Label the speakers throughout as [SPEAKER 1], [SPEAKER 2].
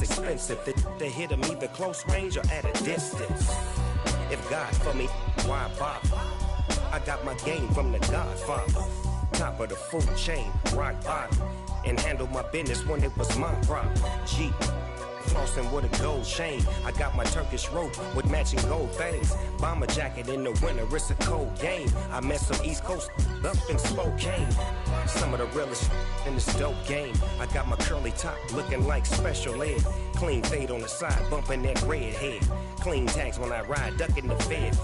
[SPEAKER 1] it's expensive. They hit them either close range or at a distance. If God for me, why bother? I got my game from the Godfather. Top of the food chain, rock bottom. And handle my business when it was my problem. Jeep, flossing with a gold chain. I got my Turkish rope with matching gold things. Bomber jacket in the winter, it's a cold game. I met some East Coast up in Spokane. Some of the realest in this dope game. I got my curly top looking like special ed. Clean fade on the side, bumping that red head. Clean tags when I ride, ducking the feds.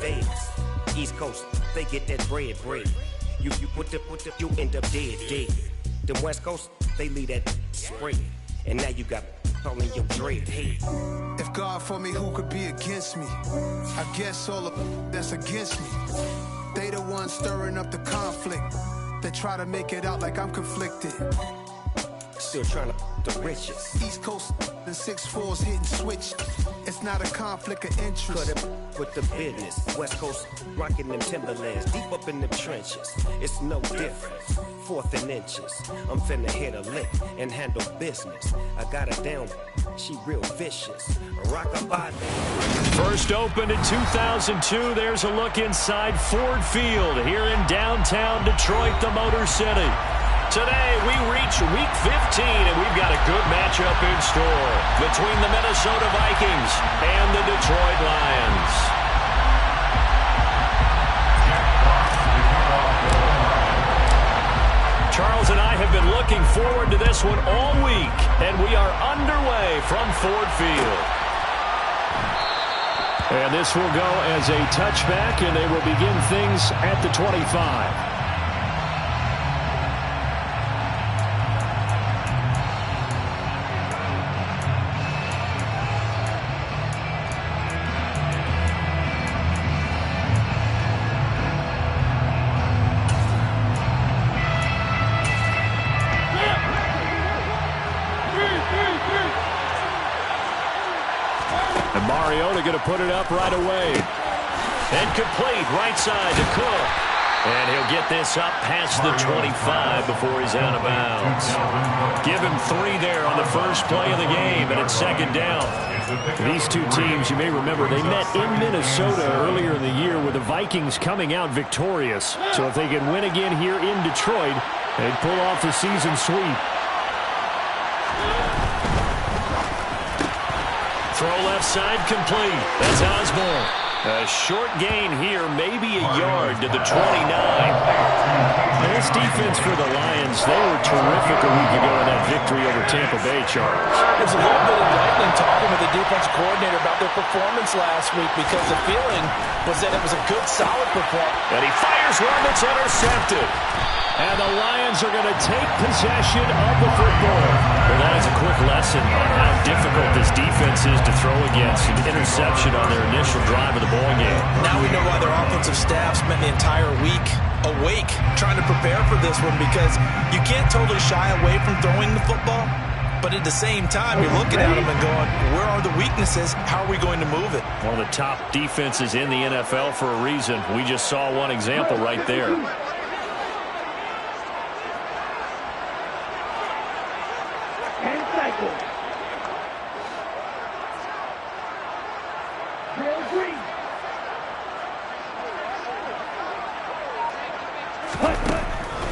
[SPEAKER 1] East Coast, they get that bread. You put the, you end up dead. Them West Coast, they leave that spread. And now you got all in your dread head.
[SPEAKER 2] If God for me, who could be against me? I guess all of that's against me. They the ones stirring up the conflict. They try to make it out like I'm conflicted.
[SPEAKER 1] Still trying to the riches.
[SPEAKER 2] East Coast, the 6'4s hitting switch. It's not a conflict of interest.
[SPEAKER 1] Cut it with the business. West Coast rocking them Timberlands, deep up in the trenches. It's no difference. 4th and inches. I'm finna hit a lick and handle business. I got her down, she real vicious. Rock a body.
[SPEAKER 3] First opened in 2002. There's a look inside Ford Field here in downtown Detroit, the Motor City. Today, we reach Week 15, and we've got a good matchup in store between the Minnesota Vikings and the Detroit Lions. Charles and I have been looking forward to this one all week, and we are underway from Ford Field. And this will go as a touchback, and they will begin things at the 25. Going to put it up right away. And complete right side to Cook. And he'll get this up past the 25 before he's out of bounds. Give him 3 there on the first play of the game, and it's second down. These two teams, you may remember, they met in Minnesota earlier in the year with the Vikings coming out victorious. So if they can win again here in Detroit, they'd pull off the season sweep. Throw left side complete. That's Osborne. A short gain here, maybe a yard to the 29. This defense for the Lions, they were terrific a week ago in that victory over Tampa Bay, Charles.
[SPEAKER 4] There's a little bit of lightning talking with the defense coordinator about their performance last week because the feeling was that it was a good, solid performance.
[SPEAKER 3] And he fires one that's intercepted. And the Lions are going to take possession of the football. Well, that is a quick lesson on how difficult this defense is to throw against. An interception on their initial drive of the ball game.
[SPEAKER 4] Now we know why their offensive staff spent the entire week awake trying to prepare for this one, because you can't totally shy away from throwing the football. But at the same time, you're looking at them and going, where are the weaknesses? How are we going to move it?
[SPEAKER 3] One of the top defenses in the NFL for a reason. We just saw one example right there.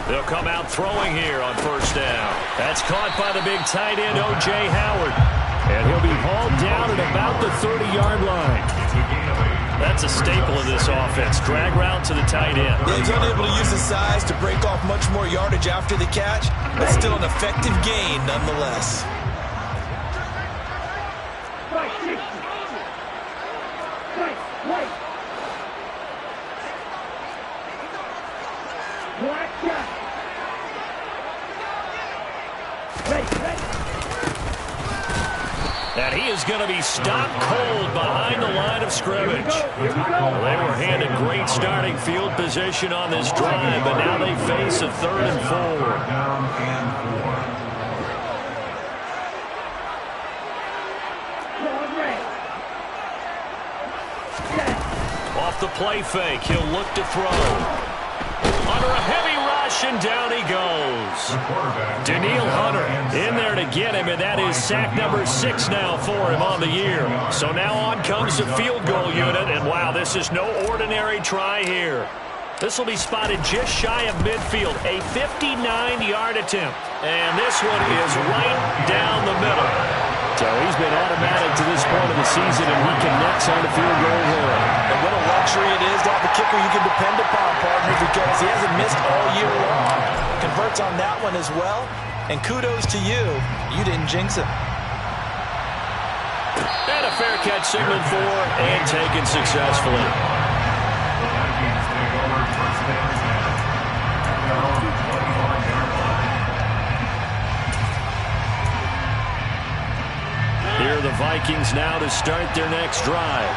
[SPEAKER 3] They'll come out throwing here on first down. That's caught by the big tight end, O.J. Howard. And he'll be hauled down at about the 30-yard line. That's a staple of this offense. Drag route to the tight end.
[SPEAKER 4] Yeah, he's unable to use his size to break off much more yardage after the catch, but still an effective gain nonetheless.
[SPEAKER 3] And he is going to be stopped cold behind the line of scrimmage. Well, they were handed great starting field position on this drive, but now they face a 3rd and 4. Off the play fake, he'll look to throw. Under a heavy rush, motion, down he goes. Daniil Hunter in there to get him, and that is sack number 6 now for him on the year. So now on comes the field goal unit, and wow, this is no ordinary try here. This will be spotted just shy of midfield, a 59-yard attempt. And this one is right down the middle.
[SPEAKER 5] So he's been automatic to this point of the season, and he connects on the field goal there.
[SPEAKER 4] And what a luxury it is to have a kicker you can depend upon, partner, because he hasn't missed all year long. Converts on that one as well. And kudos to you. You didn't jinx it.
[SPEAKER 3] And a fair catch signaled for and taken successfully. Here are the Vikings now to start their next drive.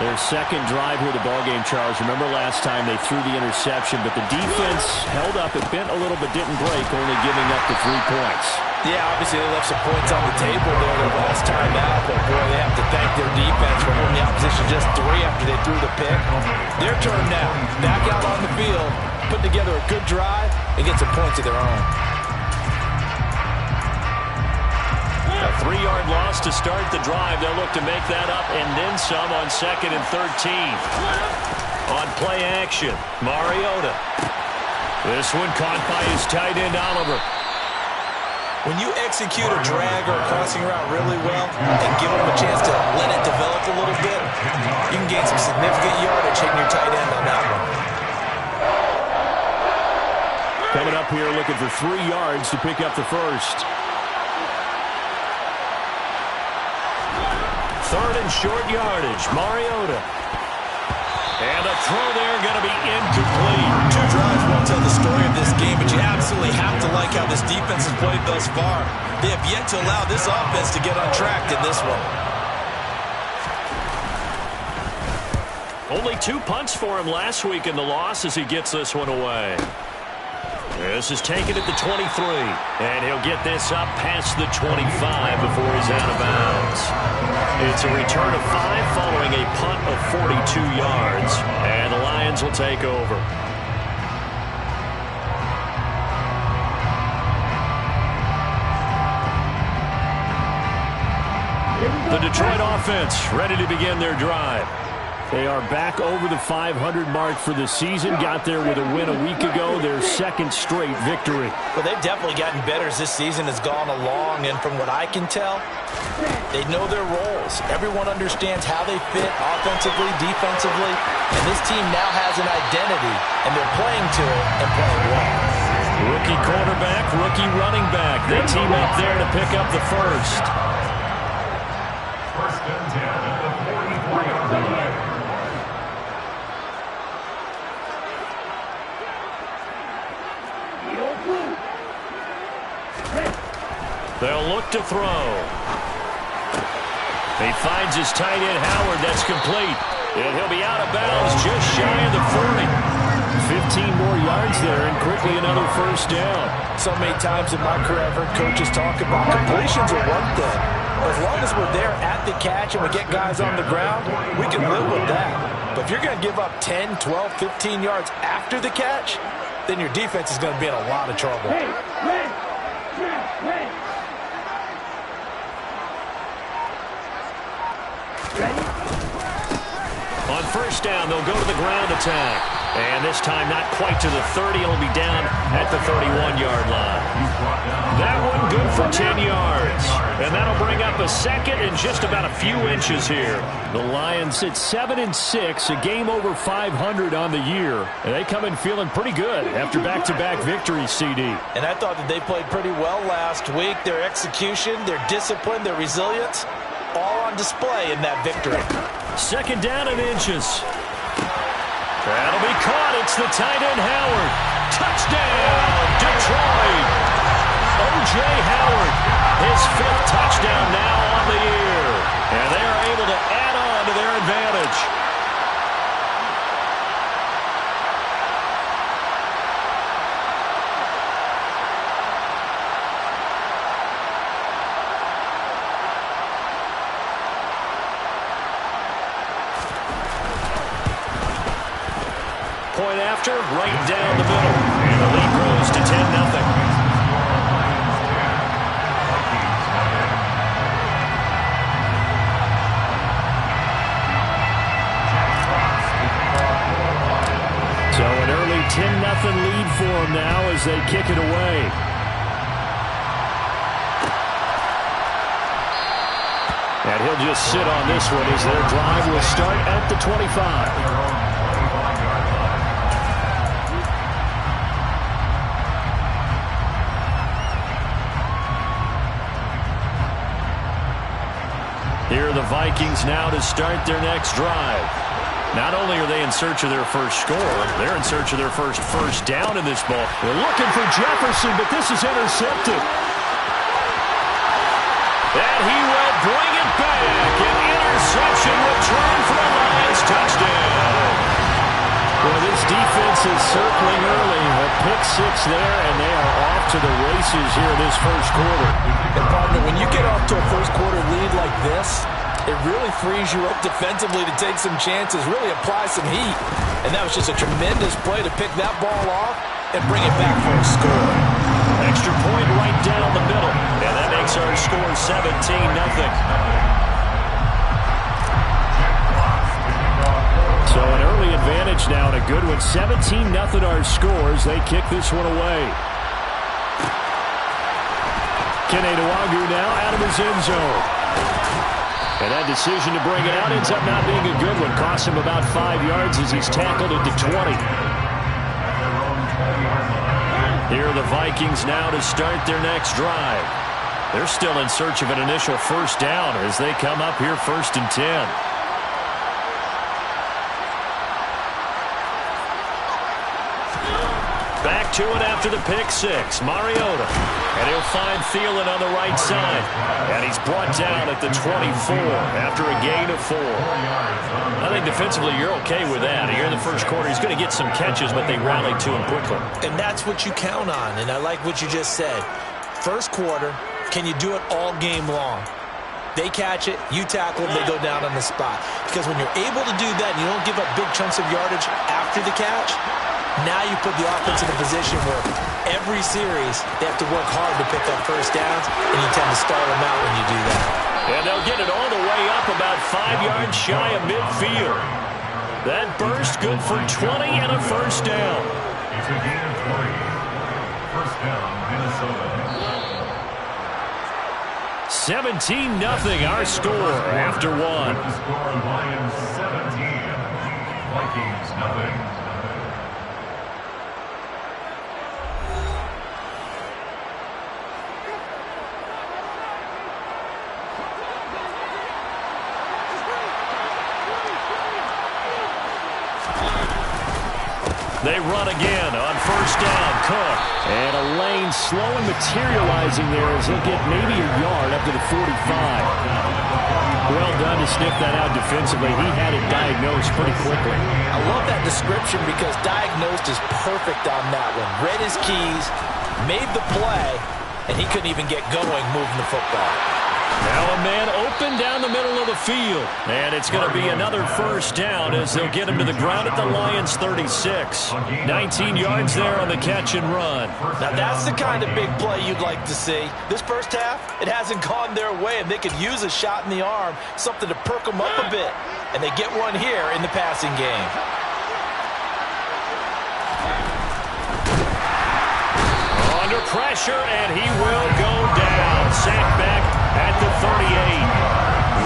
[SPEAKER 5] Their second drive here of the ballgame, Charles. Remember last time they threw the interception, but the defense held up. It bent a little but didn't break, only giving up the 3 points.
[SPEAKER 4] Yeah, obviously they left some points on the table there the last time out, but boy, they have to thank their defense for holding the opposition just 3 after they threw the pick. Their turn now. Back out on the field, put together a good drive, and get some points of their own.
[SPEAKER 3] A 3-yard loss to start the drive. They'll look to make that up and then some on 2nd and 13. On play action, Mariota. This one caught by his tight end, Oliver.
[SPEAKER 4] When you execute a drag or a crossing route really well and give them a chance to let it develop a little bit, you can gain some significant yardage hitting your tight end on that one.
[SPEAKER 5] Coming up here looking for 3 yards to pick up the first.
[SPEAKER 3] 3rd and short yardage, Mariota. And a throw there going to be incomplete.
[SPEAKER 4] 2 drives won't tell the story of this game, but you absolutely have to like how this defense has played thus far. They have yet to allow this offense to get on track in this one.
[SPEAKER 3] Only 2 punts for him last week in the loss as he gets this one away. This is taken at the 23, and he'll get this up past the 25 before he's out of bounds. It's a return of 5 following a punt of 42 yards, and the Lions will take over. The Detroit offense ready to begin their drive.
[SPEAKER 5] They are back over the 500 mark for the season. Got there with a win a week ago, their 2nd straight victory.
[SPEAKER 4] Well, they've definitely gotten better as this season has gone along, and from what I can tell, they know their roles. Everyone understands how they fit offensively, defensively, and this team now has an identity, and they're playing to it and playing well.
[SPEAKER 3] Rookie quarterback, rookie running back. They team up there to pick up the first.
[SPEAKER 6] First and 10 at the 43-yard line.
[SPEAKER 3] They'll look to throw. He finds his tight end, Howard. That's complete. And he'll be out of bounds just shy of the 40.
[SPEAKER 5] 15 more yards there, and quickly another first down.
[SPEAKER 4] So many times in my career, I've heard coaches talk about completions are one thing. But as long as we're there at the catch and we get guys on the ground, we can live with that. But if you're going to give up 10, 12, 15 yards after the catch, then your defense is going to be in a lot of trouble.
[SPEAKER 3] On first down, they'll go to the ground attack. And this time not quite to the 30. It'll be down at the 31-yard line. That one good for 10 yards. And that'll bring up a 2nd and just about a few inches here.
[SPEAKER 5] The Lions sit 7-6, a game over 500 on the year. And they come in feeling pretty good after back-to-back victories, CD.
[SPEAKER 4] And I thought that they played pretty well last week. Their execution, their discipline, their resilience, all on display in that victory.
[SPEAKER 3] 2nd down and inches. That'll be caught. It's the tight end, Howard. Touchdown, Detroit. O.J. Howard, his 5th touchdown now on the year. And they are able to add on to their advantage. Point after, right down the middle. And the lead grows to 10-0. So an early 10-0 lead for them now as they kick it away. And he'll just sit on this one as their drive will start at the 25. Here are the Vikings now to start their next drive. Not only are they in search of their first score, they're in search of their first down in this ball. They're looking for Jefferson, but this is intercepted. And he will bring it back. An interception return for a Lions touchdown. Well, this defense is circling early. A pick six there, and they are off to the races here in this first quarter.
[SPEAKER 4] And partner, when you get off to a first quarter lead like this, it really frees you up defensively to take some chances, really apply some heat. And that was just a tremendous play to pick that ball off and bring it back for a score.
[SPEAKER 3] Extra point right down the middle. And that makes our score 17-0. So an early advantage now and a good one. 17-0 our scores. They kick this one away. Kene Nwagu now out of his end zone. And that decision to bring it out ends up not being a good one. Costs him about 5 yards as he's tackled at the 20. Here are the Vikings now to start their next drive. They're still in search of an initial first down as they come up here 1st and 10. Back to it after the pick six. Mariota. And he'll find Thielen on the right side. And he's brought down at the 24 after a gain of 4. I think defensively you're okay with that. Here in the first quarter, he's going to get some catches, but they rallied to him quickly.
[SPEAKER 4] And that's what you count on. And I like what you just said. First quarter, can you do it all game long? They catch it, you tackle them, they go down on the spot. Because when you're able to do that and you don't give up big chunks of yardage after the catch, now you put the offense in a position where every series they have to work hard to pick up first downs, and you tend to stall them out when you do that.
[SPEAKER 3] And they'll get it all the way up about 5 yards shy of midfield. That burst good for 20 and a first down.
[SPEAKER 6] It's a gain of 3. First down, Minnesota.
[SPEAKER 3] 17-0 our score after one.
[SPEAKER 6] The score, Lions 17, Vikings nothing.
[SPEAKER 3] They run again on first down. Cook. And a lane slow and materializing there as he'll get maybe a yard up to the 45. Well done to sniff that out defensively. He had it diagnosed pretty quickly.
[SPEAKER 4] I love that description because diagnosed is perfect on that one. Read his keys, made the play, and he couldn't even get going moving the football.
[SPEAKER 3] Now a man open down the middle of the field. And it's going to be another first down as they'll get him to the ground at the Lions 36. 19 yards there on the catch and run.
[SPEAKER 4] Now that's the kind of big play you'd like to see. This first half, it hasn't gone their way, and they could use a shot in the arm, something to perk them up a bit. And they get one here in the passing game.
[SPEAKER 3] Under pressure, and he will go down. Sacked back at the 38.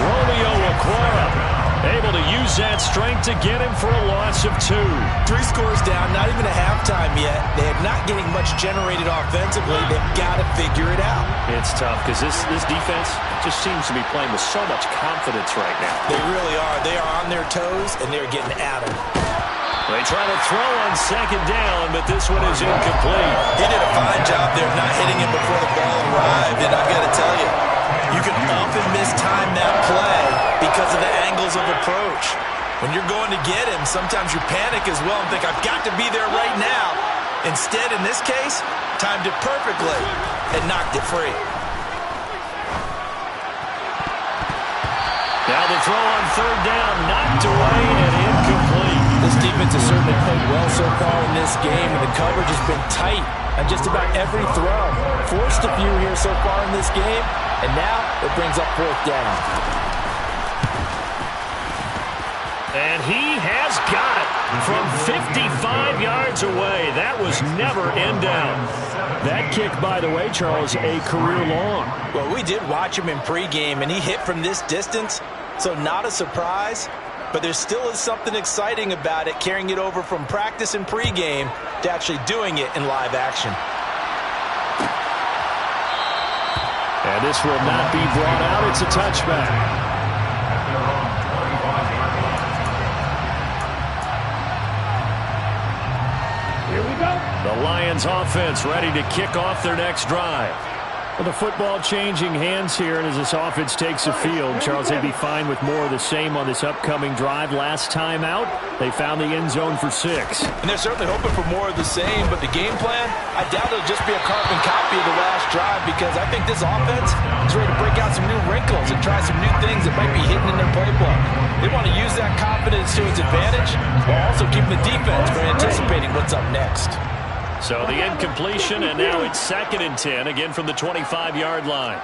[SPEAKER 3] Romeo Okwara able to use that strength to get him for a loss of 2.
[SPEAKER 4] 3 scores down, not even a halftime yet. They are not getting much generated offensively. They've got to figure it out.
[SPEAKER 3] It's tough because this defense just seems to be playing with so much confidence right now.
[SPEAKER 4] They really are. They are on their toes, and they're getting at them.
[SPEAKER 3] They try to throw on second down, but this one is incomplete.
[SPEAKER 4] He did a fine job there not hitting him before the ball arrived, and I've got to tell you, you can often mistime that play because of the angles of approach. When you're going to get him, sometimes you panic as well and think, I've got to be there right now. Instead, in this case, timed it perfectly and knocked it free.
[SPEAKER 3] Now the throw on third down, knocked away and incomplete.
[SPEAKER 4] This defense defense has certainly played well so far in this game, and the coverage has been tight on just about every throw. Forced a few here so far in this game, and now it brings up 4th down.
[SPEAKER 3] And he has got it from 55 yards away. That was never in down.
[SPEAKER 5] That kick, by the way, Charles, a career long.
[SPEAKER 4] Well, we did watch him in pregame, and he hit from this distance, so not a surprise. But there still is something exciting about it, carrying it over from practice and pregame to actually doing it in live action.
[SPEAKER 5] And this will not be brought out. It's a touchback.
[SPEAKER 3] Here we go. The Lions offense ready to kick off their next drive.
[SPEAKER 5] Well, the football changing hands here, and as this offense takes the field, Charles, they'd be fine with more of the same on this upcoming drive. Last time out, they found the end zone for 6.
[SPEAKER 4] And they're certainly hoping for more of the same, but the game plan, I doubt it'll just be a carbon copy of the last drive, because I think this offense is ready to break out some new wrinkles and try some new things that might be hidden in their playbook. They want to use that confidence to its advantage while also keeping the defense from anticipating what's up next.
[SPEAKER 3] So the incompletion, and now it's 2nd and 10, again from the 25-yard line.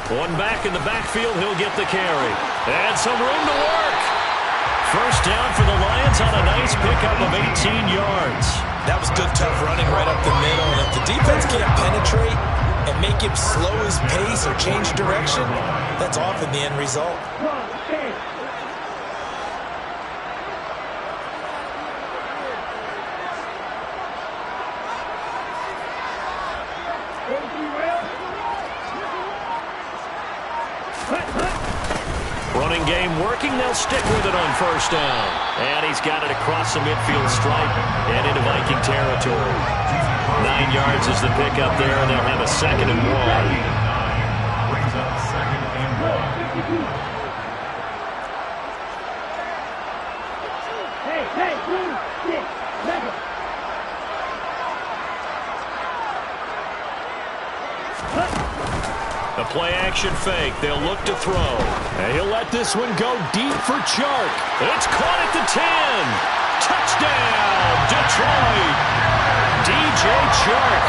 [SPEAKER 3] One back in the backfield, he'll get the carry. And some room to work. First down for the Lions on a nice pickup of 18 yards.
[SPEAKER 4] That was good, tough running right up the middle. And if the defense can't penetrate and make him slow his pace or change direction, that's often the end result.
[SPEAKER 3] Running game working, they'll stick with it on first down. And he's got it across the midfield stripe and into Viking territory. 9 yards is the pickup there, and they'll have a 2nd and 1.
[SPEAKER 6] Brings up 2nd and 1.
[SPEAKER 3] The play-action fake. They'll look to throw.
[SPEAKER 5] And he'll let this one go deep for Chark.
[SPEAKER 3] It's caught at the 10. Touchdown, Detroit. DJ Chark,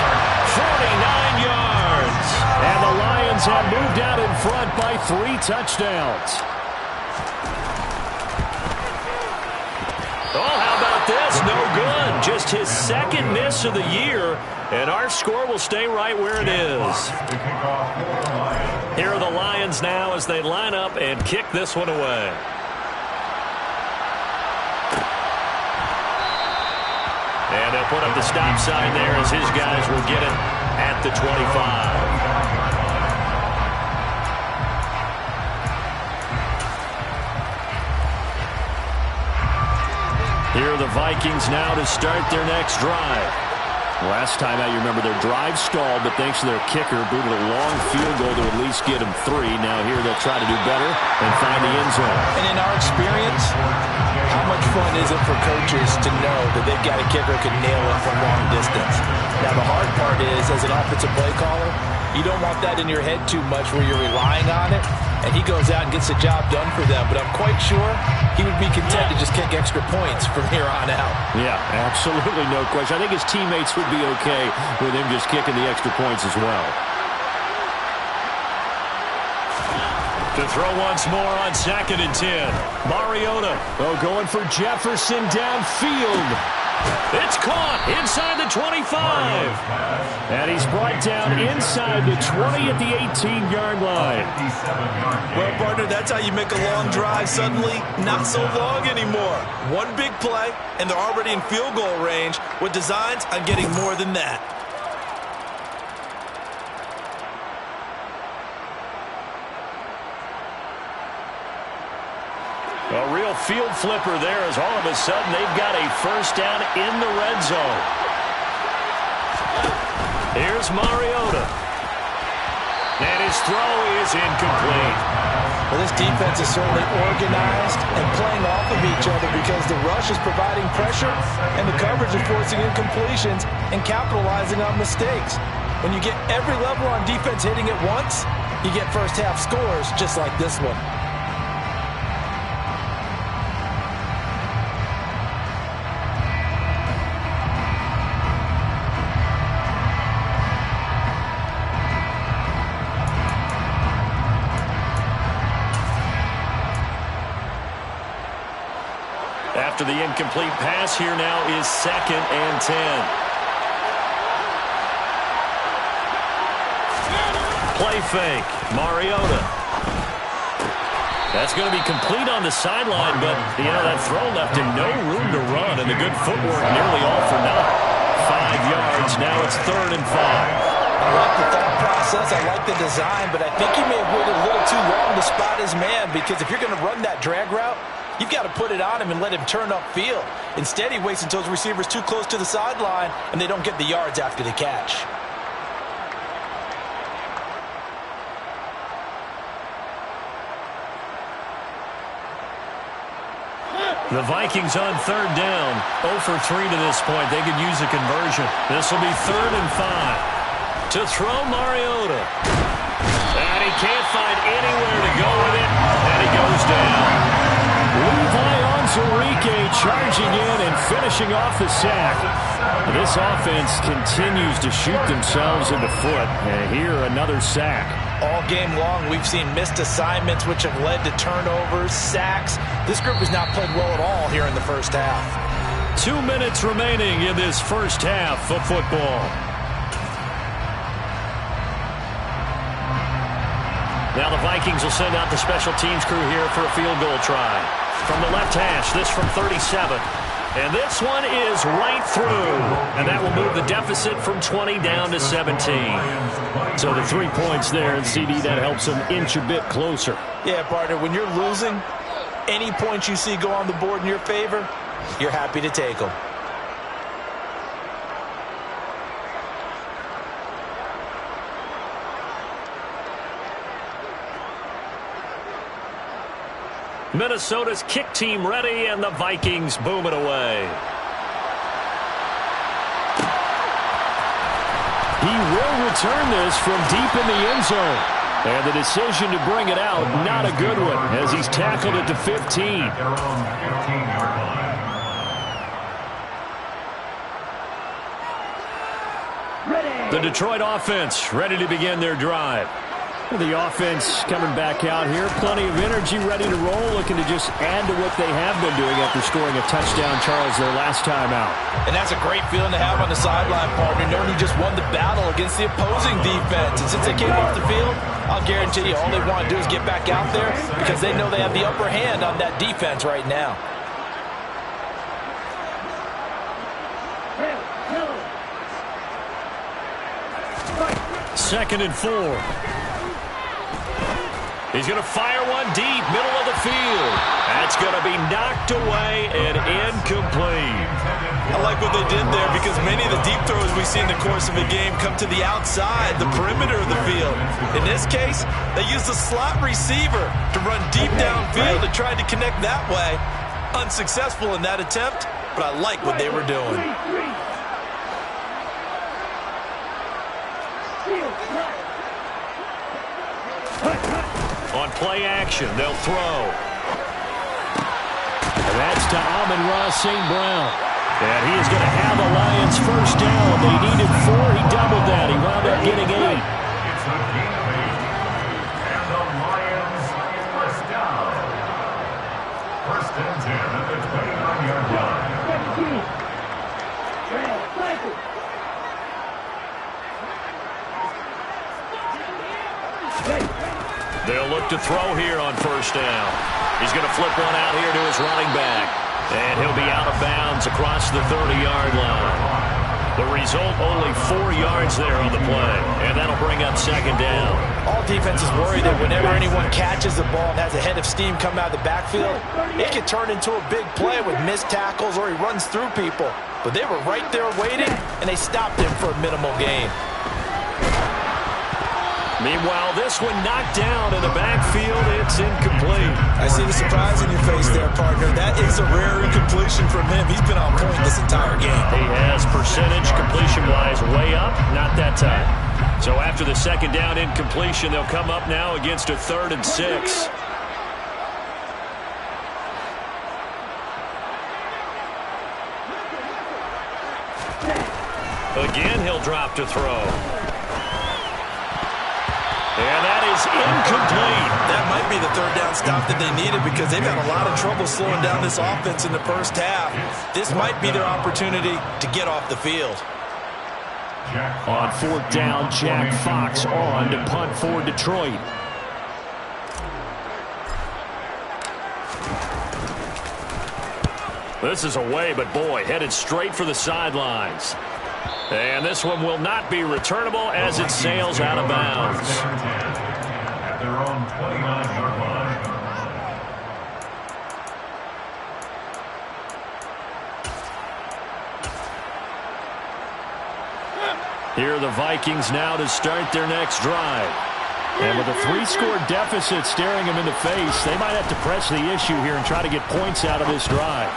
[SPEAKER 3] 49 yards.
[SPEAKER 5] And the Lions have moved out in front by 3 touchdowns.
[SPEAKER 3] Oh, how about this? No good. Just his 2nd miss of the year. And our score will stay right where it is. Here are the Lions now as they line up and kick this one away. And they'll put up the stop sign there as his guys will get it at the 25. Here are the Vikings now to start their next drive.
[SPEAKER 5] Last time out, you remember their drive stalled, but thanks to their kicker, booted a long field goal to at least get them 3. Now here they'll try to do better and find the end zone.
[SPEAKER 4] And in our experience, how much fun is it for coaches to know that they've got a kicker who can nail it from long distance? Now the hard part is, as an offensive play caller, you don't want that in your head too much where you're relying on it, and he goes out and gets the job done for them. But I'm quite sure he would be content to just kick extra points from here on out.
[SPEAKER 5] Yeah, absolutely no question. I think his teammates would be okay with him just kicking the extra points as well.
[SPEAKER 3] To throw once more on 2nd and 10. Mariota.
[SPEAKER 5] Oh, going for Jefferson downfield.
[SPEAKER 3] It's caught inside the 25.
[SPEAKER 5] And he's brought down inside the 20 at the 18-yard line.
[SPEAKER 4] Well, partner, that's how you make a long drive suddenly not so long anymore. One big play, and they're already in field goal range with designs on getting more than that.
[SPEAKER 3] A real field flipper there as all of a sudden they've got a first down in the red zone. Here's Mariota. And his throw is incomplete.
[SPEAKER 4] Well, this defense is certainly organized and playing off of each other because the rush is providing pressure and the coverage is forcing incompletions and capitalizing on mistakes. When you get every level on defense hitting it once, you get first half scores just like this one.
[SPEAKER 3] After the incomplete pass, here now is 2nd and 10. Play fake, Mariota. That's going to be complete on the sideline, but, that throw left him no room to run, and the good footwork nearly all for naught. 5 yards, now it's 3rd and 5.
[SPEAKER 4] I like the thought process, I like the design, but I think he may have waited a little too long to spot his man, because if you're going to run that drag route, you've got to put it on him and let him turn upfield. Instead, he waits until his receiver's too close to the sideline, and they don't get the yards after the catch.
[SPEAKER 3] The Vikings on 3rd down. 0 for 3 to this point. They could use a conversion. This will be 3rd and 5. To throw Mariota. And he can't find anywhere to go with it. And he goes down. Levi Onwuzurike charging in and finishing off the sack. This offense continues to shoot themselves in the foot. And here, another sack.
[SPEAKER 4] All game long, we've seen missed assignments, which have led to turnovers, sacks. This group has not played well at all here in the first half.
[SPEAKER 3] 2 minutes remaining in this first half of football. Now the Vikings will send out the special teams crew here for a field goal try. From the left hash, this from 37. And this one is right through. And that will move the deficit from 20 down to 17. So the 3 points there, and CD, that helps them inch a bit closer.
[SPEAKER 4] Yeah, partner, when you're losing, any points you see go on the board in your favor, you're happy to take them.
[SPEAKER 3] Minnesota's kick team ready, and the Vikings boom it away. He will return this from deep in the end zone. And the decision to bring it out, not a good one, as he's tackled it to 15. The Detroit offense ready to begin their drive. The offense coming back out here. Plenty of energy, ready to roll, looking to just add to what they have been doing after scoring a touchdown, Charles, their last time out.
[SPEAKER 4] And that's a great feeling to have on the sideline, partner, knowing you just won the battle against the opposing defense. And since they came off the field, I'll guarantee you all they want to do is get back out there because they know they have the upper hand on that defense right now.
[SPEAKER 3] Second and 4. He's going to fire one deep, middle of the field. That's going to be knocked away and incomplete.
[SPEAKER 4] I like what they did there because many of the deep throws we see in the course of a game come to the outside, the perimeter of the field. In this case, they used the slot receiver to run deep downfield and tried to connect that way. Unsuccessful in that attempt, but I like what they were doing.
[SPEAKER 3] On play action, they'll throw. And that's to Amon-Ra St. Brown. And he is going to have the Lions first down. They needed 4. He doubled that. He wound up getting 8.
[SPEAKER 6] It's a gain of 8. And the Lions first down. First and 10 at the 29-yard line.
[SPEAKER 3] They'll look to throw here on first down. He's going to flip one out here to his running back. And he'll be out of bounds across the 30-yard line. The result, only 4 yards there on the play. And that'll bring up second down.
[SPEAKER 4] All defenses worry that whenever anyone catches the ball and has a head of steam come out of the backfield, it can turn into a big play with missed tackles or he runs through people. But they were right there waiting, and they stopped him for a minimal gain.
[SPEAKER 3] Meanwhile, this one knocked down in the backfield. It's incomplete.
[SPEAKER 4] I see the surprise in your face there, partner. That is a rare incompletion from him. He's been on point this entire game.
[SPEAKER 3] He has percentage completion-wise way up. Not that time. So after the second down incompletion, they'll come up now against a 3rd and 6. Again, he'll drop to throw. And that is incomplete.
[SPEAKER 4] That might be the 3rd down stop that they needed because they've had a lot of trouble slowing down this offense in the first half. This might be their opportunity to get off the field.
[SPEAKER 5] On 4th down, Jack Fox on to punt for Detroit.
[SPEAKER 3] This is away, but boy, headed straight for the sidelines. And this one will not be returnable as it sails out of bounds.
[SPEAKER 6] At their own 29-yard line.
[SPEAKER 5] Here are the Vikings now to start their next drive. And with a 3-score deficit staring them in the face, they might have to press the issue here and try to get points out of this drive.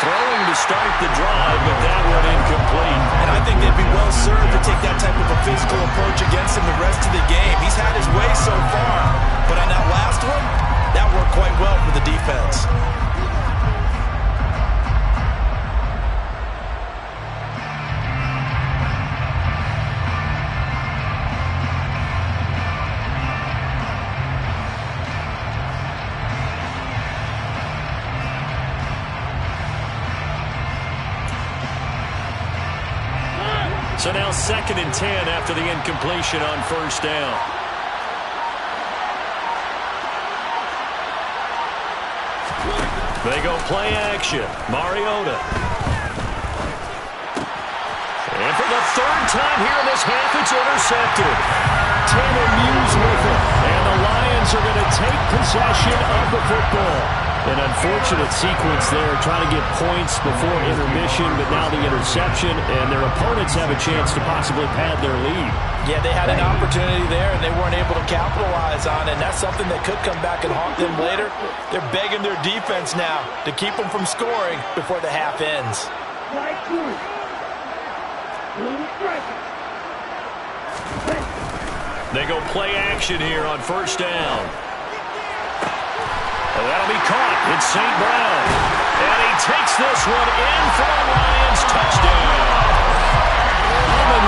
[SPEAKER 3] Throwing to start the drive, but that one incomplete.
[SPEAKER 4] And I think they'd be well served to take that type of a physical approach against him the rest of the game. He's had his way so far, but on that last one, that worked quite well for the defense.
[SPEAKER 3] So now 2nd and 10 after the incompletion on 1st down. They go play action. Mariota. And for the 3rd time here in this half, it's intercepted.
[SPEAKER 5] Tanner Muse with it. And the Lions are going to take possession of the football. An unfortunate sequence there, trying to get points before intermission, but now the interception, and their opponents have a chance to possibly pad their lead.
[SPEAKER 4] Yeah, they had an opportunity there, and they weren't able to capitalize on it, and that's something that could come back and haunt them later. They're begging their defense now to keep them from scoring before the half ends.
[SPEAKER 3] They go play action here on 1st down. That'll be caught. It's St. Brown. And he takes this one in for the Lions. Touchdown.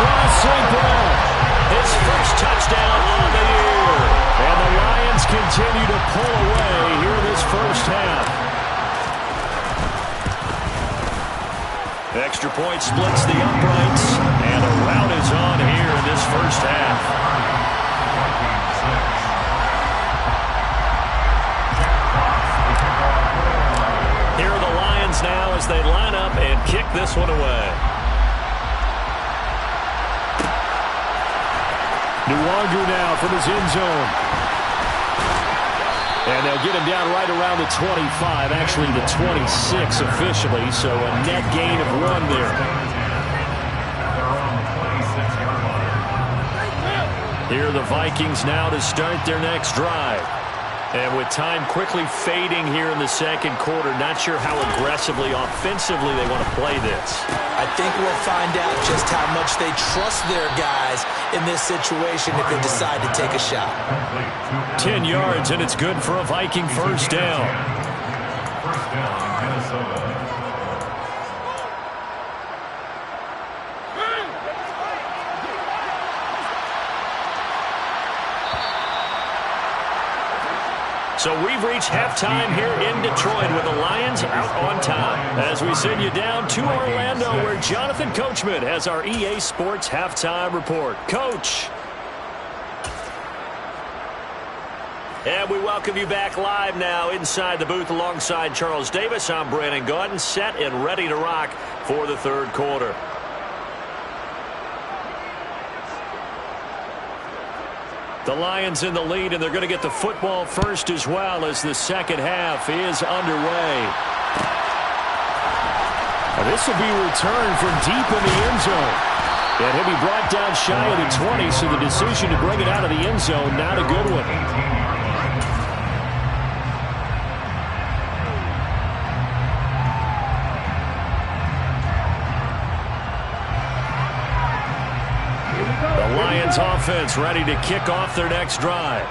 [SPEAKER 5] Ross St. Brown.
[SPEAKER 3] His first touchdown of the year.
[SPEAKER 5] And the Lions continue to pull away here in this first half.
[SPEAKER 3] Extra point splits the uprights. And a rout is on here in this first half. Here are the Lions now as they line up and kick this one away.
[SPEAKER 5] Nwanger now from his end zone. And they'll get him down right around the 25, actually the 26 officially, so a net gain of 1 there.
[SPEAKER 3] Here are the Vikings now to start their next drive. And with time quickly fading here in the second quarter, not sure how aggressively, offensively they want to play this.
[SPEAKER 4] I think we'll find out just how much they trust their guys in this situation if they decide to take a shot.
[SPEAKER 3] 10 yards, and it's good for a Viking first down.
[SPEAKER 6] First down, Minnesota.
[SPEAKER 3] So we've reached halftime here in Detroit with the Lions out on top. As we send you down to Orlando where Jonathan Coachman has our EA Sports halftime report. Coach. And we welcome you back live now inside the booth alongside Charles Davis. I'm Brandon Gaudin, set and ready to rock for the third quarter. The Lions in the lead, and they're going to get the football first as well as the second half is underway.
[SPEAKER 5] And this will be returned from deep in the end zone. And he'll be brought down shy of the 20, so the decision to bring it out of the end zone, not a good one. The Lions offense ready to kick off their next drive.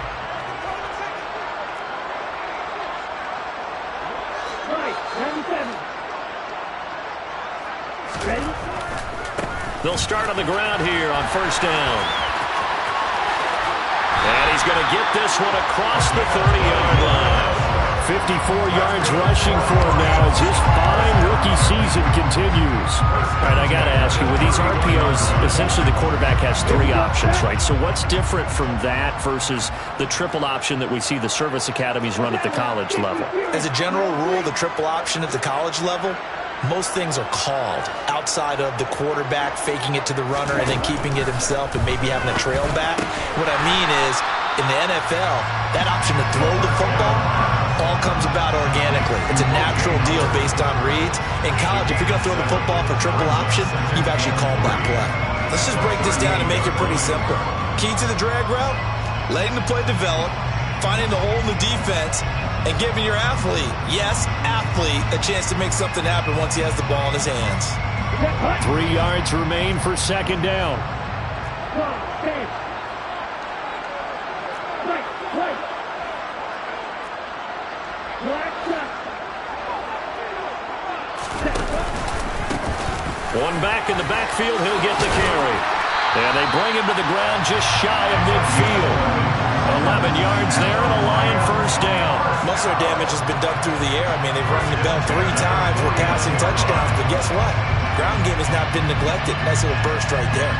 [SPEAKER 5] They'll start on the ground here on first down. And he's going to get this one across the 30-yard line. 54 yards rushing for him now as his fine rookie season continues. All right, I got to ask you, with these RPOs, essentially the quarterback has 3 options, right? So what's different from that versus the triple option that we see the service academies run at the college level?
[SPEAKER 4] As a general rule, the triple option at the college level, most things are called outside of the quarterback faking it to the runner and then keeping it himself and maybe having a trail back. What I mean is, in the NFL, that option to throw the football all comes about organically. It's a natural deal based on reads. In college, if you're going to throw the football for triple option, you've actually called that play. Let's just break this down and make it pretty simple. Key to the drag route, letting the play develop, finding the hole in the defense, and giving your athlete, yes, athlete, a chance to make something happen once he has the ball in his hands.
[SPEAKER 5] 3 yards remain for second down. One back in the backfield, he'll get the carry. And they bring him to the ground just shy of midfield. 11 yards there and a Lion first down.
[SPEAKER 4] Most of their damage has been done through the air. I mean, they've rung the bell 3 times with passing touchdowns, but guess what? Ground game has not been neglected. Nice little burst right there.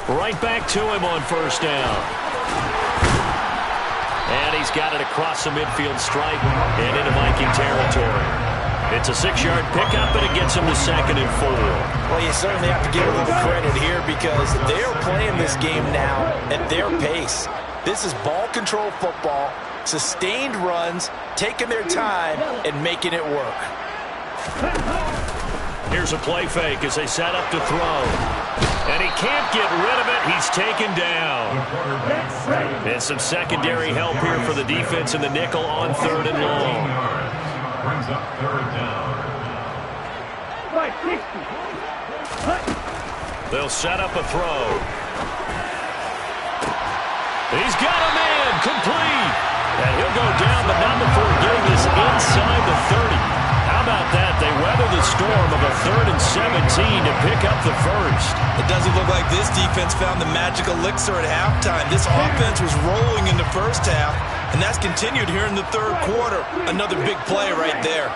[SPEAKER 5] Right back to him on first down. And he's got it across the midfield stripe and into Viking territory. It's a 6-yard pickup, and it gets him to 2nd and 4.
[SPEAKER 4] Well, you certainly have to give a little credit here because they're playing this game now at their pace. This is ball control football, sustained runs, taking their time, and making it work.
[SPEAKER 5] Here's a play fake as they set up to throw. And he can't get rid of it. He's taken down. And some secondary help here for the defense in the nickel on 3rd and long.
[SPEAKER 6] Brings up 3rd down.
[SPEAKER 5] They'll set up a throw. He's got a man complete. And he'll go down, but not before getting this inside the 30. How about that? They weather the storm of a 3rd and 17 to pick up the first.
[SPEAKER 4] It doesn't look like this defense found the magic elixir at halftime. This offense was rolling in the first half, and that's continued here in the 3rd quarter. Another big play right there.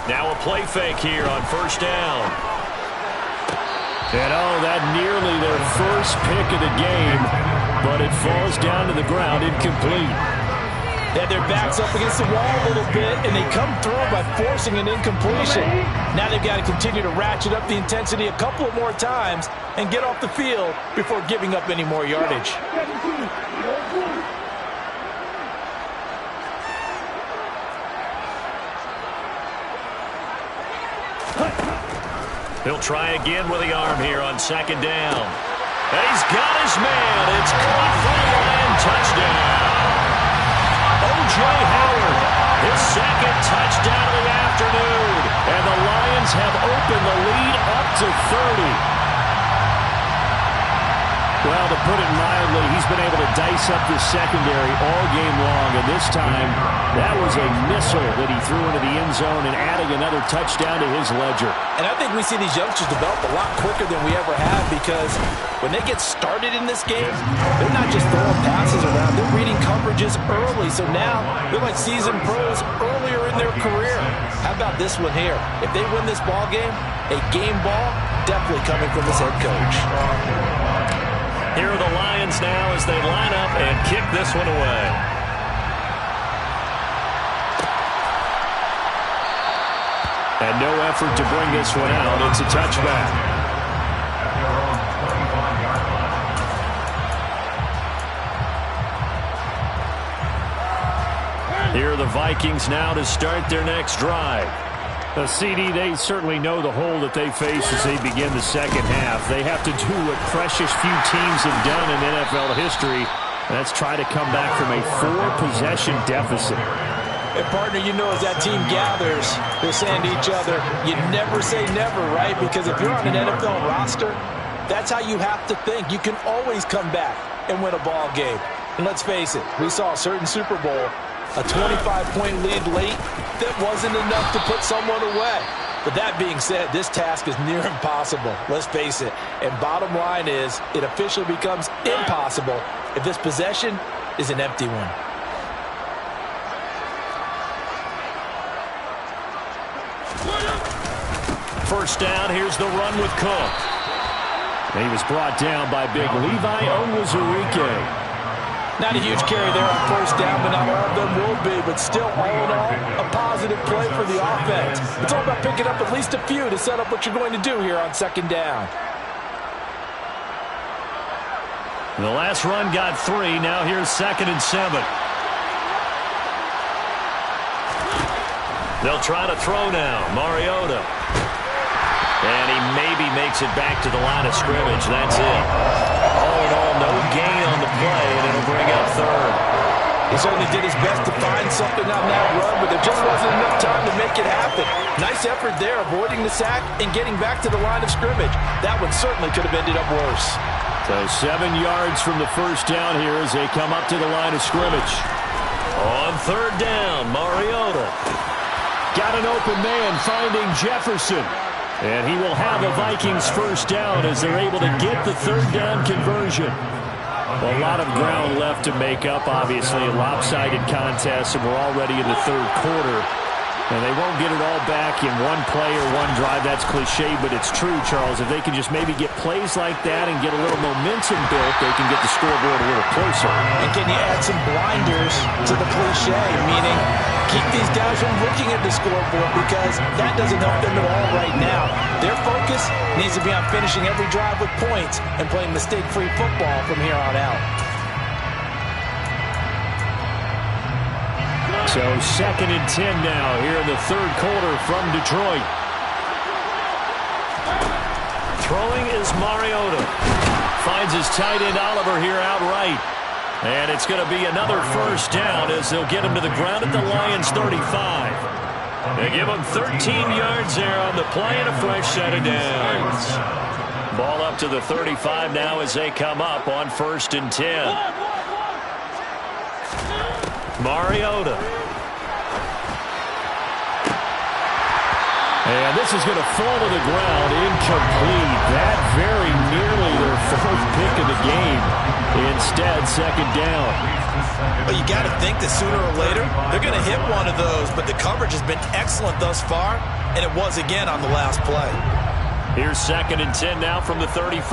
[SPEAKER 5] Now a play fake here on first down. And oh, that nearly their first pick of the game, but it falls down to the ground incomplete.
[SPEAKER 4] They had their backs up against the wall a little bit, and they come through by forcing an incompletion. Now they've got to continue to ratchet up the intensity a couple of more times and get off the field before giving up any more yardage.
[SPEAKER 5] He'll try again with the arm here on 2nd down. And he's got his man. It's caught for the Lion touchdown. O.J. Howard, his 2nd touchdown of the afternoon. And the Lions have opened the lead up to 30. Well, to put it mildly, he's been able to dice up the secondary all game long, and this time that was a missile that he threw into the end zone and adding another touchdown to his ledger.
[SPEAKER 4] And I think we see these youngsters develop a lot quicker than we ever have because when they get started in this game, they're not just throwing passes around, they're reading coverages early, so now they're like seasoned pros earlier in their career. How about this one here? If they win this ball game, a game ball definitely coming from this head coach.
[SPEAKER 3] Here are the Lions now as they line up and kick this one away. And no effort to bring this one out. It's a touchback. Here are the Vikings now to start their next drive.
[SPEAKER 5] The CD, they certainly know the hole that they face as they begin the second half. They have to do what precious few teams have done in NFL history, and that's try to come back from a 4-possession deficit.
[SPEAKER 4] And partner, you know, as that team gathers, they're saying to each other, you never say never, right? Because if you're on an NFL roster, that's how you have to think. You can always come back and win a ball game. And let's face it, we saw a certain Super Bowl, a 25-point lead late, that wasn't enough to put someone away. But that being said, this task is near impossible. Let's face it. And bottom line is, it officially becomes impossible if this possession is an empty one.
[SPEAKER 3] First down, here's the run with Cook.
[SPEAKER 5] And he was brought down by big Levi Onwuzurike.
[SPEAKER 4] Not a huge carry there on first down, but not all of them will be. But still, all in all, a positive play for the offense. It's all about picking up at least a few to set up what you're going to do here on second down.
[SPEAKER 3] The last run got 3. Now here's 2nd and 7. They'll try to throw now. Mariota. And he maybe makes it back to the line of scrimmage. That's it. All in all, no gain on the play, and it'll bring up 3rd.
[SPEAKER 4] He certainly did his best to find something on that run, but there just wasn't enough time to make it happen. Nice effort there, avoiding the sack and getting back to the line of scrimmage. That one certainly could have ended up worse.
[SPEAKER 5] So 7 yards from the first down here as they come up to the line of scrimmage.
[SPEAKER 3] On 3rd down, Mariota.
[SPEAKER 5] Got an open man finding Jefferson. And he will have a Vikings first down as they're able to get the 3rd down conversion. Well, a lot of ground left to make up, obviously, a lopsided contest, and we're already in the 3rd quarter. And they won't get it all back in one play or one drive. That's cliche, but it's true, Charles. If they can just maybe get plays like that and get a little momentum built, they can get the scoreboard a little closer.
[SPEAKER 4] And can you add some blinders to the cliche, meaning keep these guys from looking at the scoreboard, because that doesn't help them at all right now. Their focus needs to be on finishing every drive with points and playing mistake-free football from here on out.
[SPEAKER 5] So 2nd and 10 now here in the 3rd quarter from Detroit.
[SPEAKER 3] Throwing is Mariota. Finds his tight end Oliver here outright. And it's going to be another first down as they'll get him to the ground at the Lions 35. They give him 13 yards there on the play and a fresh set of downs. Ball up to the 35 now as they come up on 1st and 10. Mariota.
[SPEAKER 5] And this is going to fall to the ground incomplete. That very nearly their 4th pick of the game. Instead, 2nd down.
[SPEAKER 4] Well, you got to think that sooner or later they're going to hit one of those, but the coverage has been excellent thus far, and it was again on the last play.
[SPEAKER 3] Here's 2nd and 10 now from the 35.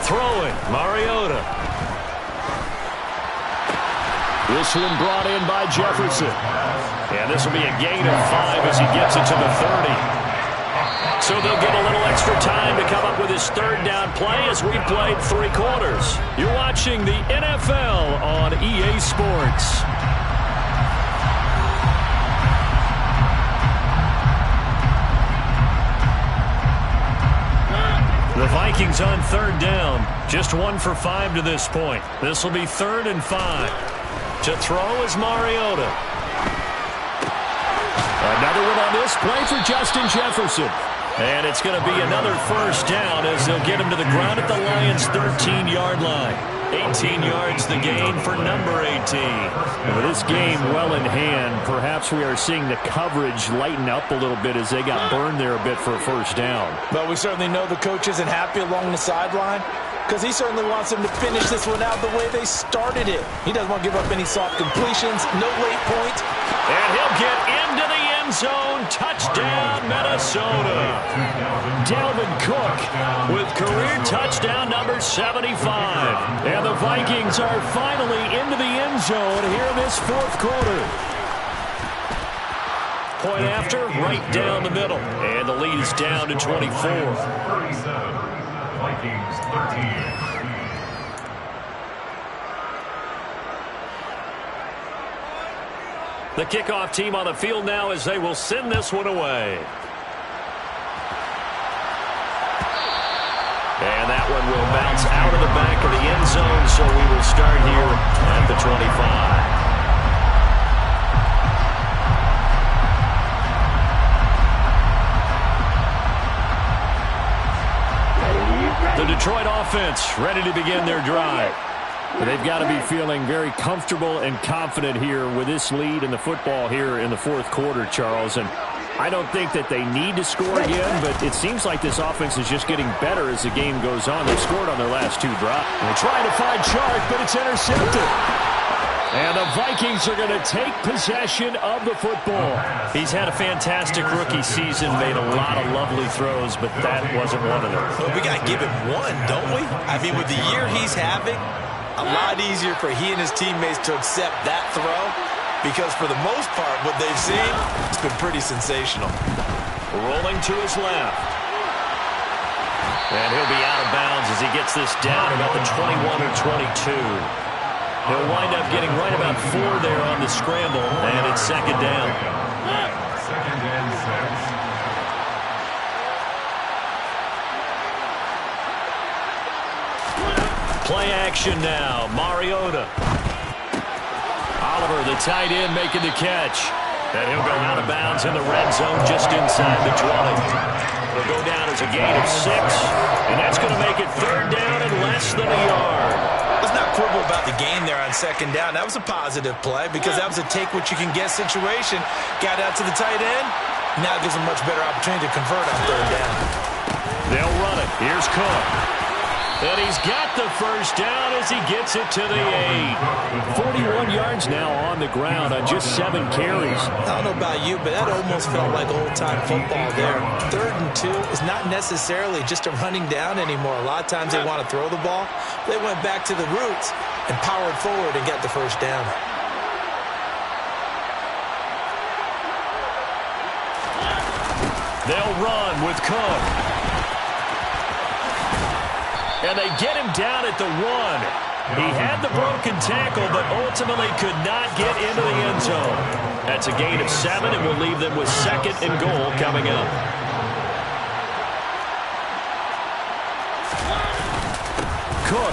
[SPEAKER 3] Throwing, Mariota.
[SPEAKER 5] This one brought in by Jefferson.
[SPEAKER 3] And this will be a gain of 5 as he gets it to the 30. So they'll get a little extra time to come up with his 3rd down play as we played 3 quarters. You're watching the NFL on EA Sports. The Vikings on 3rd down. Just 1 for 5 to this point. This will be 3rd and 5. To throw is Mariota.
[SPEAKER 5] Another one on this play for Justin Jefferson.
[SPEAKER 3] And it's going to be another first down as they'll get him to the ground at the Lions' 13-yard line. 18 yards the gain for number 18.
[SPEAKER 5] And with this game well in hand, perhaps we are seeing the coverage lighten up a little bit as they got burned there a bit for a first down.
[SPEAKER 4] But we certainly know the coach isn't happy along the sideline, because he certainly wants them to finish this one out the way they started it. He doesn't want to give up any soft completions, no late points.
[SPEAKER 3] And zone. Touchdown, Minnesota. Dalvin Cook with career touchdown number 75. And the Vikings are finally into the end zone here in this fourth quarter. Point after, right down the middle. And the lead is down to 24.
[SPEAKER 6] 37. Vikings 13.
[SPEAKER 3] The kickoff team on the field now as they will send this one away. And that one will bounce out of the back of the end zone, so we will start here at the 25. The Detroit offense ready to begin their drive. They've got to be feeling very comfortable and confident here with this lead in the football here in the fourth quarter, Charles. And I don't think that they need to score again, but it seems like this offense is just getting better as the game goes on. They've scored on their last two drives. They're trying to find Chark, but it's intercepted. And the Vikings are going to take possession of the football. He's had a fantastic rookie season, made a lot of lovely throws, but that wasn't one of them.
[SPEAKER 4] Well, we got to give him one, don't we? I mean, with the year he's having, a lot easier for he and his teammates to accept that throw because for the most part, what they've seen, it's been pretty sensational.
[SPEAKER 3] Rolling to his left. And he'll be out of bounds as he gets this down about the 21 or 22. He'll wind up getting right about 4 there on the scramble, and it's second down.
[SPEAKER 6] Second and 6.
[SPEAKER 3] Play action now. Mariota. Oliver, the tight end, making the catch. And he'll go out of bounds in the red zone just inside the 20. He'll go down as a gain of 6. And that's going to make it third down and less than a yard.
[SPEAKER 4] Let's not quibble about the gain there on second down. That was a positive play because that was a take-what-you-can-get situation. Got out to the tight end. Now gives him a much better opportunity to convert on third down.
[SPEAKER 3] They'll run it. Here's Cook. And he's got the first down as he gets it to the 8. 41 yards now on the ground on just 7 carries.
[SPEAKER 4] I don't know about you, but that almost felt like old-time football there. 3rd and 2 is not necessarily just a running down anymore. A lot of times they want to throw the ball. They went back to the roots and powered forward and got the first down.
[SPEAKER 3] They'll run with Cook. And they get him down at the 1. He had the broken tackle, but ultimately could not get into the end zone. That's a gain of 7, and we'll leave them with 2nd and goal coming up. Cook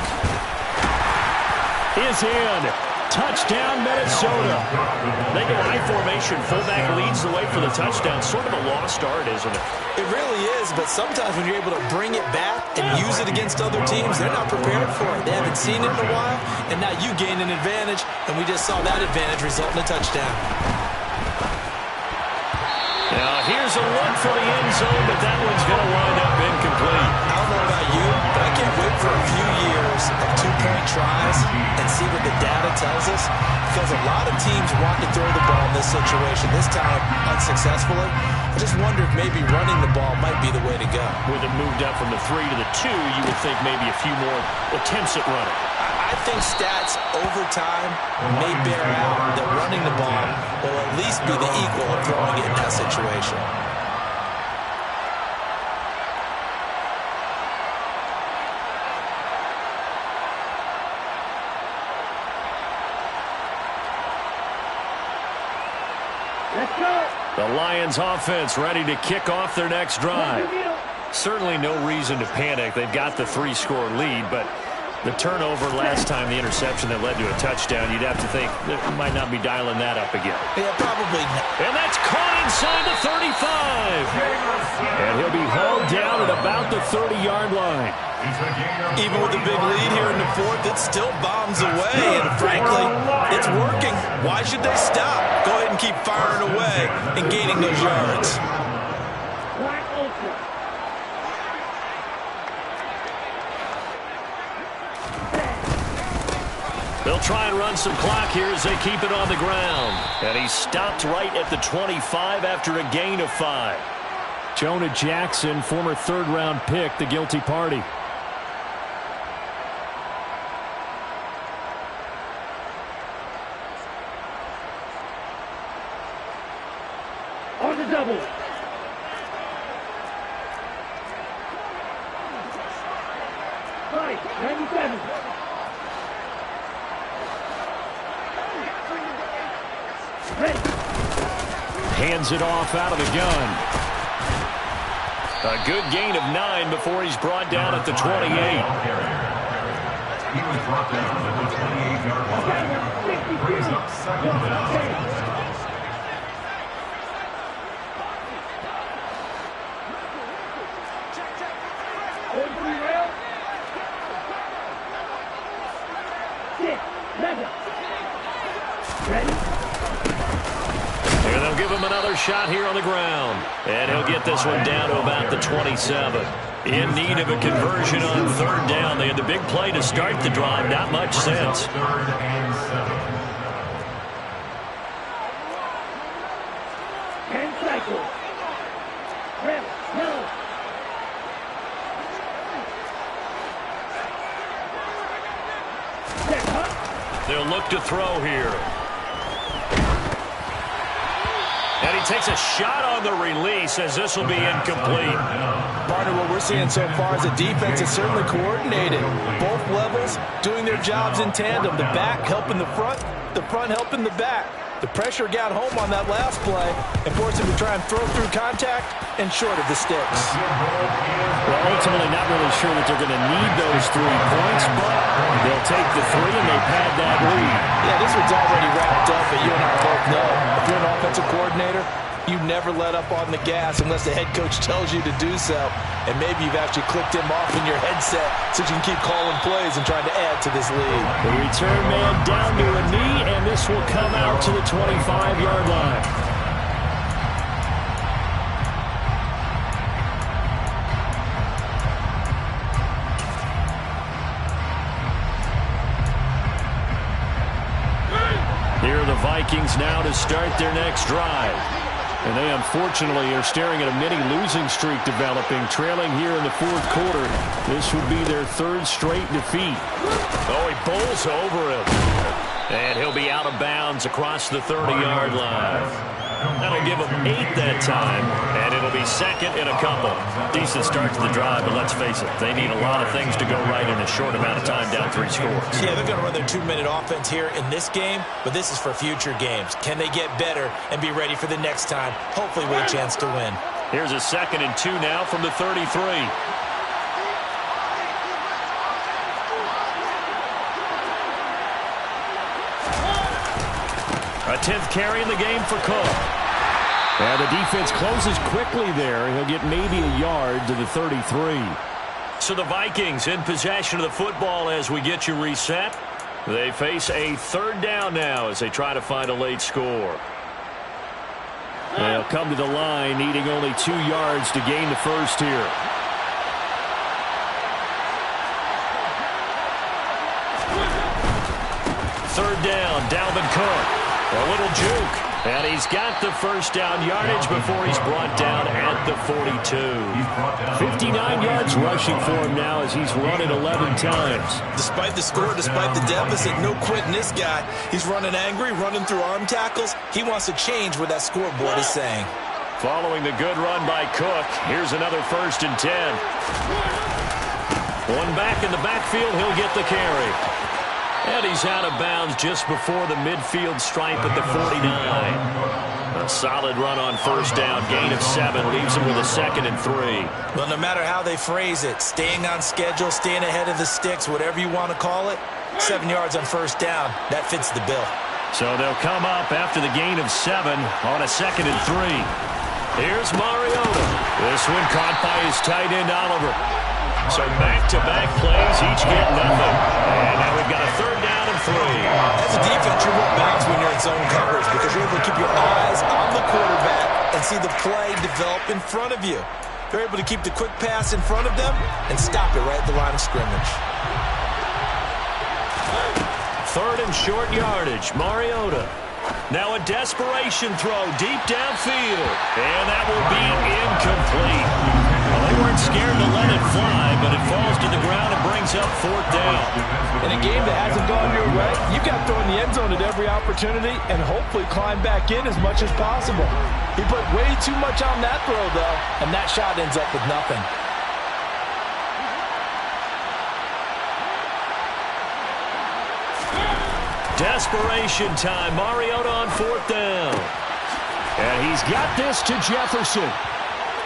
[SPEAKER 3] is in. Touchdown, Minnesota. They go I formation. Fullback leads the way for the touchdown. Sort of a lost art, isn't it?
[SPEAKER 4] It really is, but sometimes when you're able to bring it back and use it against other teams, they're not prepared for it. They haven't seen it in a while, and now you gain an advantage, and we just saw that advantage result in a touchdown.
[SPEAKER 3] Now, here's a look for the end zone, but that one's going to wind up incomplete.
[SPEAKER 4] I don't know about you, but I can't wait for a few years of 2-point tries and see what the data tells us, because a lot of teams want to throw the ball in this situation, this time unsuccessfully. I just wonder if maybe running the ball might be the way to go.
[SPEAKER 3] With it moved up from the 3 to the 2, you would think maybe a few more attempts at running.
[SPEAKER 4] I think stats over time may bear out that running the ball will at least be the equal of throwing it in that situation.
[SPEAKER 3] The Lions offense ready to kick off their next drive. Certainly no reason to panic. They've got the 3-score lead, but the turnover last time, the interception that led to a touchdown, you'd have to think they might not be dialing that up again.
[SPEAKER 4] Yeah, probably not.
[SPEAKER 3] And that's caught inside the 35. And he'll be hauled down at about the 30-yard line.
[SPEAKER 4] Even with the big lead here in the 4th, it still bombs away. And frankly, it's working. Why should they stop? Go ahead and keep firing away and gaining those yards.
[SPEAKER 3] The They'll try and run some clock here as they keep it on the ground. And he stopped right at the 25 after a gain of 5.
[SPEAKER 5] Jonah Jackson, former third-round pick, the guilty party.
[SPEAKER 7] On the double. Right, 97. Ready.
[SPEAKER 5] Hands it off out of the gun.
[SPEAKER 3] A good gain of 9 before he's brought down at the 28.
[SPEAKER 6] He was brought down at the 28-yard line. Brings up second down.
[SPEAKER 3] And they'll give him another shot here on the ground. And he'll get this one down to about the 27. In need of a conversion on third down. They had the big play to start the drive. Not much sense.
[SPEAKER 6] Third and 7.
[SPEAKER 7] 10 cycles. Red, yellow.
[SPEAKER 3] They'll look to throw here. And he takes a shot on the release as this will be incomplete.
[SPEAKER 4] Partner, what we're seeing so far is the defense is certainly coordinated. Both levels doing their jobs in tandem. The back helping the front helping the back. The pressure got home on that last play and forced him to try and throw through contact and short of the sticks.
[SPEAKER 5] Well, ultimately not really sure that they're going to need those 3 points, but they'll take the 3 and they pad that lead.
[SPEAKER 4] Yeah, this one's already wrapped up, but you and I both know if you're an offensive coordinator, you never let up on the gas unless the head coach tells you to do so. And maybe you've actually clicked him off in your headset so you can keep calling plays and trying to add to this lead.
[SPEAKER 5] The return man down to a knee, and this will come out to the 25-yard line. Here are the Vikings now to start their next drive. And they, unfortunately, are staring at a mini-losing streak developing, trailing here in the 4th quarter. This would be their 3rd straight defeat.
[SPEAKER 3] Oh, he bowls over him. And he'll be out of bounds across the 30-yard line. That'll give them 8 that time, and it'll be 2nd and a couple. Decent start to the drive, but let's face it, they need a lot of things to go right in a short amount of time, down 3 scores.
[SPEAKER 4] Yeah, they're going to run their 2-minute offense here in this game, but this is for future games. Can they get better and be ready for the next time, hopefully with a chance to win?
[SPEAKER 3] Here's a 2nd and 2 now from the 33. A 10th carry in the game for Cook.
[SPEAKER 5] And the defense closes quickly there. He'll get maybe a yard to the 33.
[SPEAKER 3] So the Vikings in possession of the football as we get you reset. They face a 3rd down now as they try to find a late score.
[SPEAKER 5] They'll come to the line, needing only 2 yards to gain the first here.
[SPEAKER 3] Third down, Dalvin Cook. A little juke. And he's got the first down yardage before he's brought down at the 42.
[SPEAKER 5] 59 yards rushing for him now as he's run it 11 times.
[SPEAKER 4] Despite the score, despite the deficit, no quitting this guy. He's running angry, running through arm tackles. He wants to change what that scoreboard is saying.
[SPEAKER 3] Following the good run by Cook, here's another 1st and 10. One back in the backfield, he'll get the carry. And he's out of bounds just before the midfield stripe at the 49. A solid run on 1st down, gain of 7, leaves him with a 2nd and 3.
[SPEAKER 4] Well, no matter how they phrase it, staying on schedule, staying ahead of the sticks, whatever you want to call it, 7 yards on 1st down, that fits the bill.
[SPEAKER 3] So they'll come up after the gain of 7 on a 2nd and 3. Here's Mariota. This one caught by his tight end, Oliver. So back-to-back plays, each get nothing. And now we've got a 3rd down and 3.
[SPEAKER 4] As a defense, you're more balanced when you're in zone coverage because you're able to keep your eyes on the quarterback and see the play develop in front of you. You're able to keep the quick pass in front of them and stop it right at the line of scrimmage.
[SPEAKER 3] Third and short yardage. Mariota. Now a desperation throw deep downfield. And that will be incomplete. Well, they weren't scared to let it fly, but it falls to the ground and brings up fourth down.
[SPEAKER 4] In a game that hasn't gone your way, you've got to throw in the end zone at every opportunity and hopefully climb back in as much as possible. He put way too much on that throw, though, and that shot ends up with nothing.
[SPEAKER 3] Desperation time. Mariota on fourth down.
[SPEAKER 5] And he's got this to Jefferson.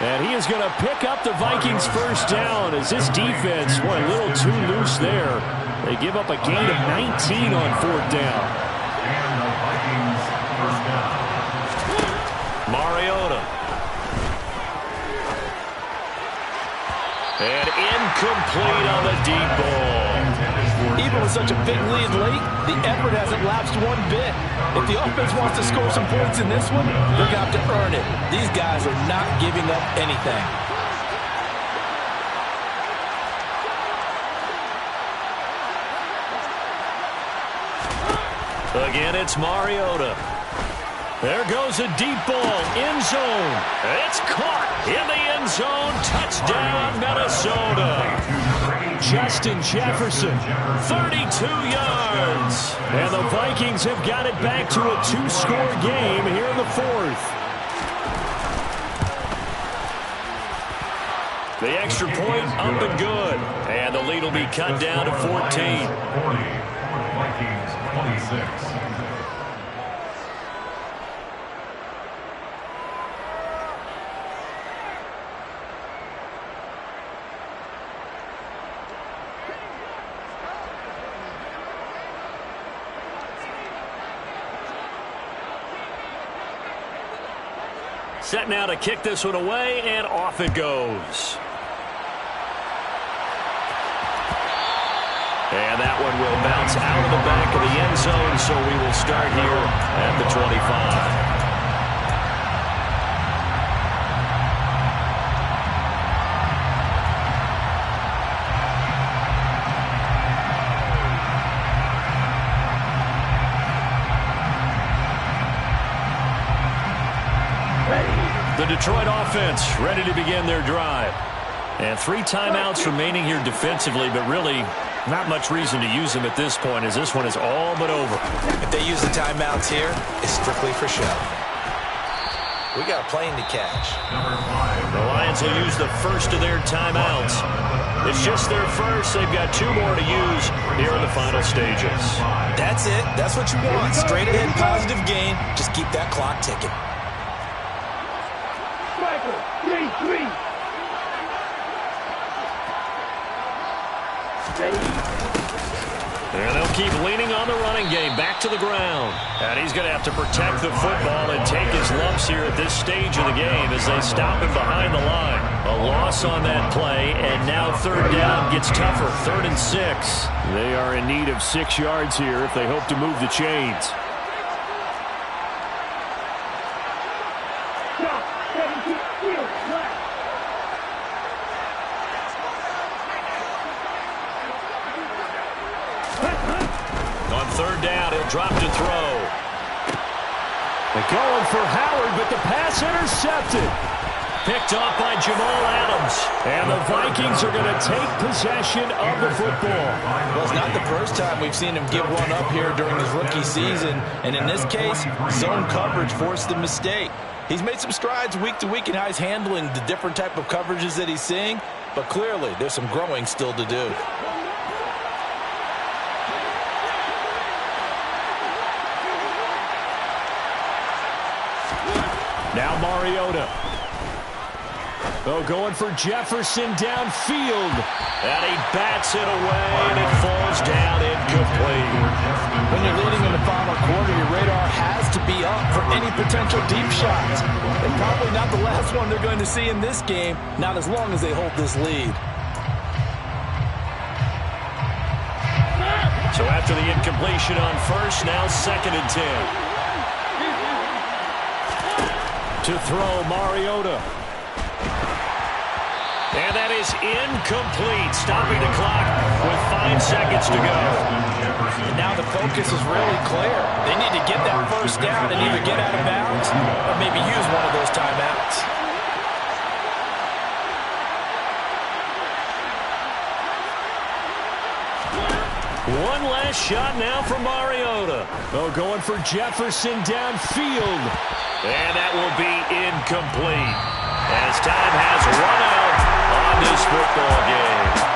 [SPEAKER 5] And he is going to pick up the Vikings' first down as this defense went a little too loose there. They give up a gain of 19 on fourth down.
[SPEAKER 6] And the Vikings first down.
[SPEAKER 3] Mariota. And incomplete on the deep ball.
[SPEAKER 4] Even with such a big lead late, the effort hasn't lapsed one bit. If the offense wants to score some points in this one, they're going to have to earn it. These guys are not giving up anything.
[SPEAKER 3] Again, it's Mariota. There goes a deep ball, end zone. It's caught in the end zone. Touchdown, Minnesota. Justin Jefferson, 32 yards. And the Vikings have got it back to a two-score game here in the fourth. The extra point up and good. And the lead will be cut down to 14.
[SPEAKER 6] 40, Vikings 26.
[SPEAKER 3] Set now to kick this one away, and off it goes. And that one will bounce out of the back of the end zone, so we will start here at the 25. The Detroit offense ready to begin their drive. And 3 timeouts remaining here defensively, but really not much reason to use them at this point as this one is all but over.
[SPEAKER 4] If they use the timeouts here, it's strictly for show. We got a plane to catch.
[SPEAKER 3] The Lions will use the first of their timeouts. It's just their first. They've got 2 more to use here in the final stages.
[SPEAKER 4] That's it. That's what you want. Straight ahead, positive gain. Just keep that clock ticking.
[SPEAKER 7] 3-3.
[SPEAKER 3] And they'll keep leaning on the running game. Back to the ground. And he's going to have to protect the football and take his lumps here at this stage of the game as they stop him behind the line. A loss on that play, and now third down gets tougher. 3rd and 6.
[SPEAKER 5] They are in need of 6 yards here if they hope to move the chains.
[SPEAKER 3] Third down, he'll drop to throw.
[SPEAKER 5] They're going for Howard, but the pass intercepted.
[SPEAKER 3] Picked off by Jamal Adams.
[SPEAKER 5] And the Vikings are going to take possession of the football.
[SPEAKER 4] Well, it's not the first time we've seen him give one up here during his rookie season. And in this case, zone coverage forced the mistake. He's made some strides week to week in how he's handling the different type of coverages that he's seeing. But clearly, there's some growing still to do.
[SPEAKER 5] Now Mariota. Oh, going for Jefferson downfield.
[SPEAKER 3] And he bats it away, and it falls down incomplete.
[SPEAKER 4] When you're leading in the final quarter, your radar has to be up for any potential deep shots. And probably not the last one they're going to see in this game, not as long as they hold this lead.
[SPEAKER 3] So after the incompletion on first, now 2nd and 10.
[SPEAKER 5] To throw, Mariota.
[SPEAKER 3] And that is incomplete, stopping the clock with 5 seconds to go.
[SPEAKER 4] And now the focus is really clear. They need to get that first down and either get out of bounds or maybe use one of those timeouts.
[SPEAKER 3] One last shot now for Mariota.
[SPEAKER 5] Oh, going for Jefferson downfield.
[SPEAKER 3] And that will be incomplete as time has run out on this football game.